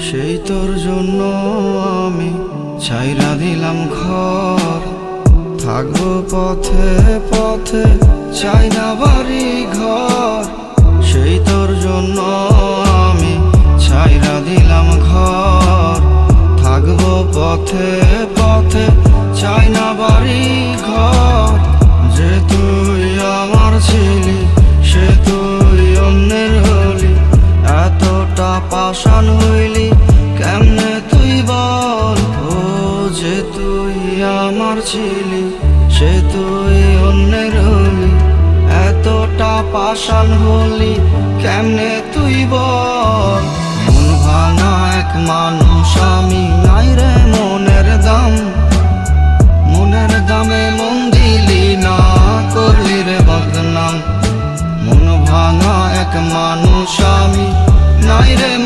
সেই তোর জন্য আমি ছাইরা দিলাম ঘর, থাকবো পথে পথে চাই না বাড়ি ঘর। সেই তোর জন্য আমি ছাইরা দিলাম ঘর, থাকবো পথে পথে চাই না বাড়ি ঘর। যে তুই আমার ছিলি সে তুই অন্যের হলি, এতটা পাষাণ হইলি কেমনে তুই বল। ও যে তুই আমার ছিলি সে তুই অন্যের হলি, এতটা পাষাণ হলি কেমনে তুই বল।